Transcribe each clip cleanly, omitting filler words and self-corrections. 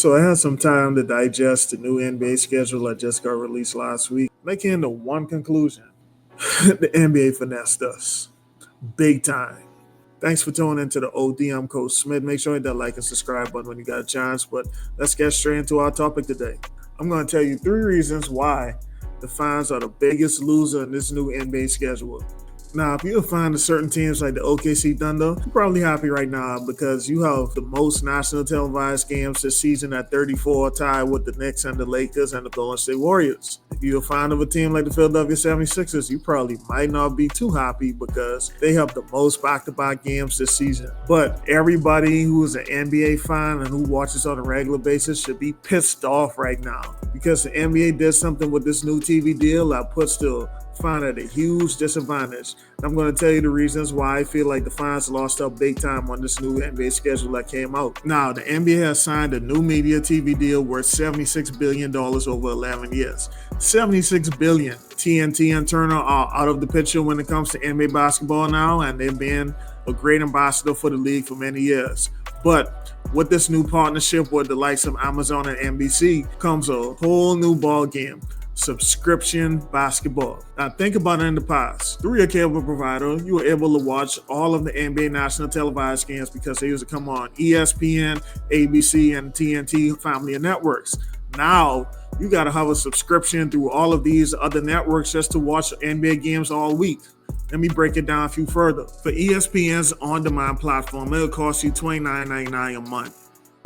So I had some time to digest the new NBA schedule that just got released last week. And I came to one conclusion. The NBA finessed us. Big time. Thanks for tuning into the OD. I'm Coach Smith. Make sure you hit that like and subscribe button when you got a chance. But let's get straight into our topic today. I'm going to tell you 3 reasons why the fans are the biggest loser in this new NBA schedule. Now, if you're a fan of certain teams like the OKC Thunder, you're probably happy right now because you have the most national televised games this season at 34, tied with the Knicks and the Lakers and the Golden State Warriors. If you're a fan of a team like the Philadelphia 76ers, you probably might not be too happy because they have the most back-to-back games this season. But everybody who is an NBA fan and who watches on a regular basis should be pissed off right now because the NBA did something with this new TV deal that puts the fan at a huge disadvantage. I'm going to tell you the reasons why I feel like the fans lost out big time on this new NBA schedule that came out. Now, the NBA has signed a new media TV deal worth $76 billion over 11 years. $76 billion. TNT and Turner are out of the picture when it comes to NBA basketball now, and they've been a great ambassador for the league for many years. But with this new partnership with the likes of Amazon and NBC comes a whole new ball game. Subscription basketball. Now think about it in the past. Through your cable provider, you were able to watch all of the NBA national televised games because they used to come on ESPN, ABC, and TNT family of networks. Now, you got to have a subscription through all of these other networks just to watch NBA games all week. Let me break it down a few further. For ESPN's on-demand platform, it'll cost you $29.99 a month.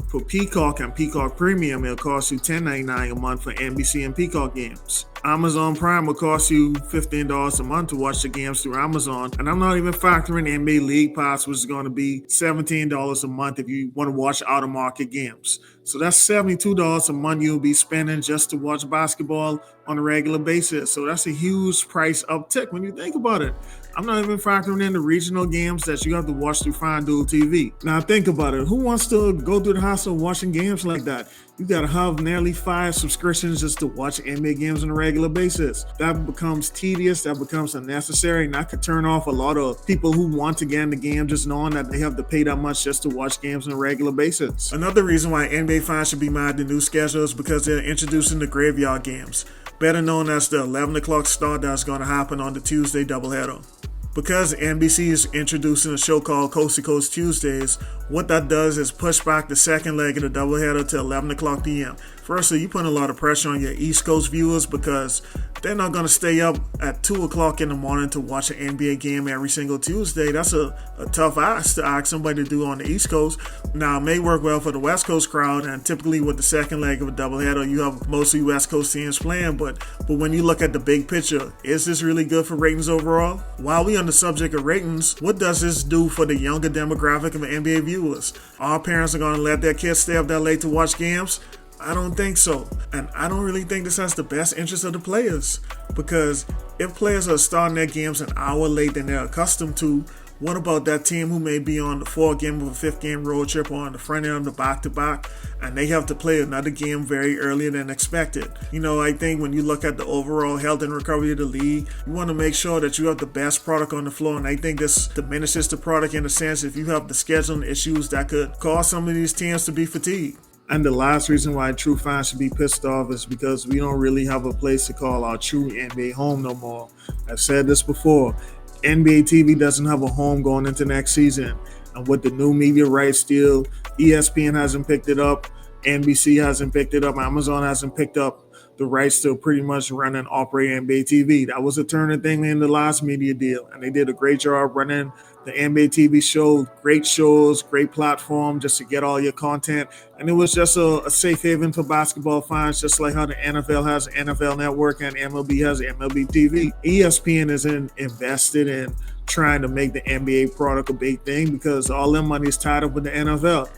For Peacock and Peacock Premium, it'll cost you $10.99 a month for NBC and Peacock games. Amazon Prime will cost you $15 a month to watch the games through Amazon. And I'm not even factoring NBA League Pass, which is going to be $17 a month if you want to watch out-of-market games. So that's $72 a month you'll be spending just to watch basketball on a regular basis. So that's a huge price uptick when you think about it. I'm not even factoring in the regional games that you have to watch through FanDuel TV. Now think about it. Who wants to go through the hassle of watching games like that? You got to have nearly 5 subscriptions just to watch NBA games on a regular basis. That becomes tedious, that becomes unnecessary, and that could turn off a lot of people who want to get in the game just knowing that they have to pay that much just to watch games on a regular basis. Another reason why NBA fans should be mad at the new schedule is because they're introducing the graveyard games, better known as the 11 o'clock start that's going to happen on the Tuesday doubleheader. Because NBC is introducing a show called Coast to Coast Tuesdays, what that does is push back the second leg of the doubleheader to 11 o'clock p.m. Firstly, you put a lot of pressure on your East Coast viewers because they're not going to stay up at 2 o'clock in the morning to watch an NBA game every single Tuesday. That's a tough ask to ask somebody to do on the East Coast. Now, it may work well for the West Coast crowd, and typically with the second leg of a doubleheader, you have mostly West Coast teams playing, but when you look at the big picture, is this really good for ratings overall? While we on the subject of ratings, what does this do for the younger demographic of NBA viewers? Our parents are going to let their kids stay up that late to watch games? I don't think so. And I don't really think this has the best interest of the players. Because if players are starting their games an hour late than they're accustomed to, what about that team who may be on the 4th game of a 5th game road trip or on the front end of the back-to-back and they have to play another game very earlier than expected? I think when you look at the overall health and recovery of the league, you want to make sure that you have the best product on the floor, and I think this diminishes the product in a sense if you have the scheduling issues that could cause some of these teams to be fatigued. And the last reason why true fans should be pissed off is because we don't really have a place to call our true NBA home no more. I've said this before. NBA TV doesn't have a home going into next season. And with the new media rights deal, ESPN hasn't picked it up, NBC hasn't picked it up, Amazon hasn't picked up the rights to pretty much run and operate NBA TV. That was a turning thing in the last media deal, and they did a great job running the NBA TV show. Great shows, great platform just to get all your content, and it was just a safe haven for basketball fans, just like how the NFL has NFL Network and MLB has MLB TV. ESPN isn't invested in trying to make the NBA product a big thing because all their money is tied up with the NFL.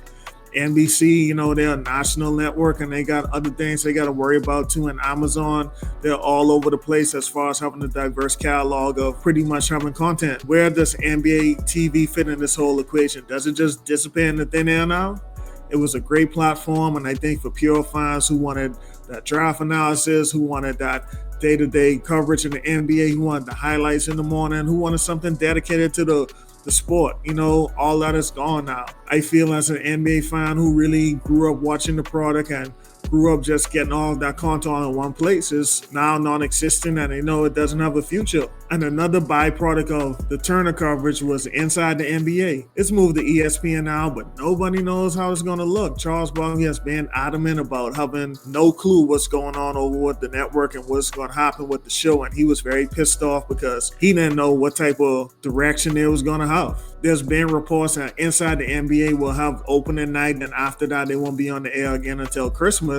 NBC, they're a national network and they got other things they got to worry about too. And Amazon, they're all over the place as far as having a diverse catalog of pretty much having content. Where does NBA TV fit in this whole equation? Does it just disappear in the thin air now? It was a great platform, and I think for pure fans who wanted that draft analysis, who wanted that day-to-day coverage in the NBA, who wanted the highlights in the morning, who wanted something dedicated to the the sport. All that is gone now. I feel as an NBA fan who really grew up watching the product and grew up just getting all that content in one place is now non-existent, and it doesn't have a future. And another byproduct of the Turner coverage was inside the NBA. It's moved to ESPN now, but nobody knows how it's going to look. Charles Barkley has been adamant about having no clue what's going on over with the network and what's going to happen with the show, and he was very pissed off because he didn't know what type of direction it was going to have. There's been reports that inside the NBA will have opening night, and after that they won't be on the air again until Christmas.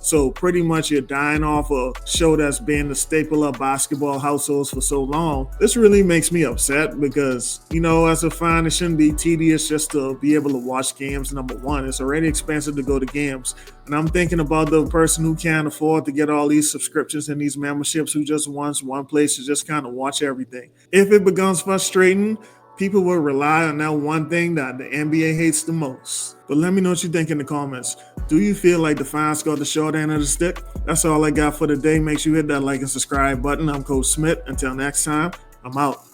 So pretty much you're dying off a show that's been the staple of basketball households for so long. This really makes me upset because, as a fan, it shouldn't be tedious just to be able to watch games. Number one, it's already expensive to go to games. And I'm thinking about the person who can't afford to get all these subscriptions and these memberships, who just wants one place to just kind of watch everything. If it becomes frustrating, people will rely on that one thing that the NBA hates the most. But let me know what you think in the comments. Do you feel like the fans got the short end of the stick? That's all I got for today. Make sure you hit that like and subscribe button. I'm Coach Smith. Until next time, I'm out.